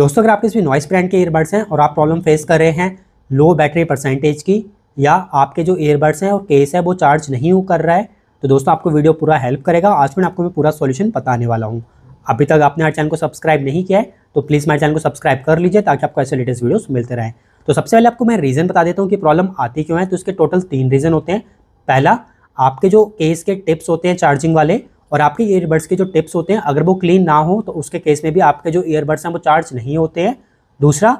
दोस्तों अगर आपके इसमें नॉइस ब्रांड के ईयरबड्स हैं और आप प्रॉब्लम फेस कर रहे हैं लो बैटरी परसेंटेज की, या आपके जो ईयरबड्स हैं और केस है वो चार्ज नहीं कर रहा है, तो दोस्तों आपको वीडियो पूरा हेल्प करेगा। आज मैं आपको पूरा सॉल्यूशन बताने वाला हूं। अभी तक आपने हमारे चैनल को सब्सक्राइब नहीं किया है तो प्लीज़ हमारे चैनल को सब्सक्राइब कर लीजिए ताकि आपको ऐसे लेटेस्ट वीडियोस मिलते रहें। तो सबसे पहले आपको मैं रीज़न बता देता हूँ कि प्रॉब्लम आती क्यों है। तो इसके टोटल 3 रीज़न होते हैं। पहला, आपके जो केस के टिप्स होते हैं चार्जिंग वाले और आपके ईयरबड्स के जो टिप्स होते हैं, अगर वो क्लीन ना हो तो उसके केस में भी आपके जो ईयरबड्स हैं वो चार्ज नहीं होते हैं। दूसरा,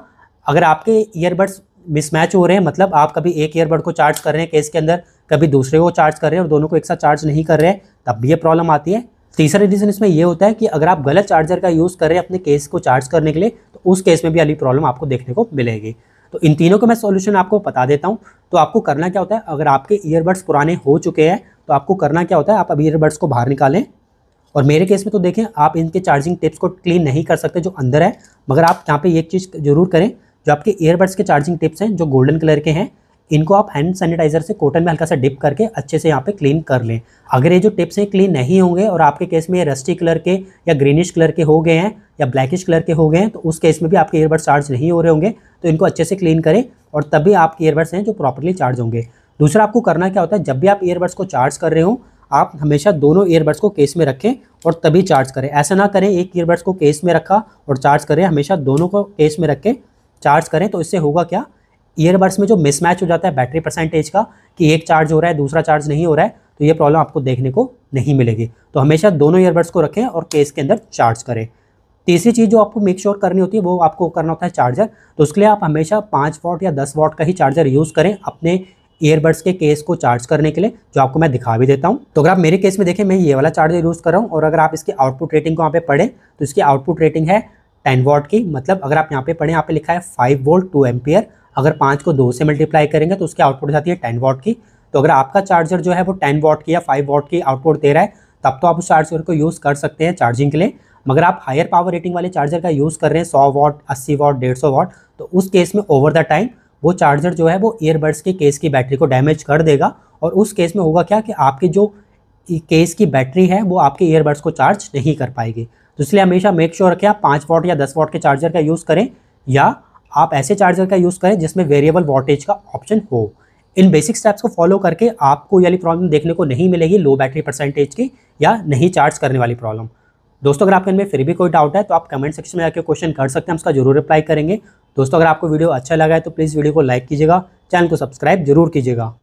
अगर आपके ईयरबड्स मिसमैच हो रहे हैं, मतलब आप कभी एक ईयरबड को चार्ज कर रहे हैं केस के अंदर, कभी दूसरे को चार्ज कर रहे हैं और दोनों को एक साथ चार्ज नहीं कर रहे हैं, तब भी ये प्रॉब्लम आती है। तीसरा रीज़न इसमें ये होता है कि अगर आप गलत चार्जर का यूज़ कर रहे हैं अपने केस को चार्ज करने के लिए, तो उस केस में भी वाली प्रॉब्लम आपको देखने को मिलेगी। तो इन तीनों का मैं सॉल्यूशन आपको बता देता हूँ। तो आपको करना क्या होता है, अगर आपके ईयरबड्स पुराने हो चुके हैं तो आपको करना क्या होता है, आप अब ईयरबड्स को बाहर निकालें। और मेरे केस में तो देखें, आप इनके चार्जिंग टिप्स को क्लीन नहीं कर सकते जो अंदर है, मगर आप यहाँ पे एक चीज़ जरूर करें, जो आपके ईयरबड्स के चार्जिंग टिप्स हैं जो गोल्डन कलर के हैं, इनको आप हैंड सैनिटाइजर से कॉटन में हल्का सा डिप करके अच्छे से यहाँ पे क्लीन कर लें। अगर ये जो टिप्स हैं क्लीन नहीं होंगे और आपके केस में ये रस्टी कलर के या ग्रीनिश कलर के हो गए हैं या ब्लैकिश कलर के हो गए हैं, तो उस केस में भी आपके ईयरबड्स चार्ज नहीं हो रहे होंगे। तो इनको अच्छे से क्लीन करें और तभी आपके ईयरबड्स हैं जो प्रॉपरली चार्ज होंगे। दूसरा, आपको करना क्या होता है, जब भी आप ईयरबड्स को चार्ज कर रहे हो, आप हमेशा दोनों ईयरबड्स को केस में रखें और तभी चार्ज करें। ऐसा ना करें एक ईयरबड्स को केस में रखा और चार्ज करें, हमेशा दोनों को केस में रख के चार्ज करें। तो इससे होगा क्या, ईयरबड्स में जो मिसमैच हो जाता है बैटरी परसेंटेज का, कि एक चार्ज हो रहा है दूसरा चार्ज नहीं हो रहा है, तो ये प्रॉब्लम आपको देखने को नहीं मिलेगी। तो हमेशा दोनों ईयरबड्स को रखें और केस के अंदर चार्ज करें। तीसरी चीज़ जो आपको मेक श्योर करनी होती है वो आपको करना होता है चार्जर। तो उसके लिए आप हमेशा 5 वॉट या 10 वॉट का ही चार्जर यूज़ करें अपने ईयरबड्स के केस को चार्ज करने के लिए, जो आपको मैं दिखा भी देता हूं। तो अगर आप मेरे केस में देखें, मैं ये वाला चार्जर यूज़ कर रहा हूं और अगर आप इसकी आउटपुट रेटिंग को यहाँ पे पढ़ें तो इसकी आउटपुट रेटिंग है 10 वॉट की। मतलब अगर आप यहाँ पे पढ़ें, यहाँ पे लिखा है 5 वोल्ट 2 एम्पियर। अगर 5 को 2 से मल्टीप्लाई करेंगे तो उसकी आउटपुट जाती है 10 वॉट की। तो अगर आपका चार्जर जो है वो 10 वॉट की या 5 वॉट की आउटपुट दे रहा है, तब तो आप उस चार्जर को यूज़ कर सकते हैं चार्जिंग के लिए। मगर आप हायर पावर रेटिंग वाले चार्जर का यूज़ कर रहे हैं 100 वॉट 80 वॉट 150 वॉट, तो उस केस में ओवर द टाइम वो चार्जर जो है वो ईयरबड्स के केस की बैटरी को डैमेज कर देगा। और उस केस में होगा क्या कि आपकी जो केस की बैटरी है वो आपके ईयरबड्स को चार्ज नहीं कर पाएगी। तो इसलिए हमेशा मेक श्योर रखें आप 5 वॉट या 10 वॉट के चार्जर का यूज़ करें, या आप ऐसे चार्जर का यूज़ करें जिसमें वेरिएबल वोल्टेज का ऑप्शन हो। इन बेसिक स्टेप्स को फॉलो करके आपको ये प्रॉब्लम देखने को नहीं मिलेगी, लो बैटरी परसेंटेज की या नहीं चार्ज करने वाली प्रॉब्लम। दोस्तों अगर आपके इनमें फिर भी कोई डाउट है तो आप कमेंट सेक्शन में आके क्वेश्चन कर सकते हैं, हम उसका जरूर रिप्लाई करेंगे। दोस्तों अगर आपको वीडियो अच्छा लगा है तो प्लीज़ वीडियो को लाइक कीजिएगा, चैनल को सब्सक्राइब जरूर कीजिएगा।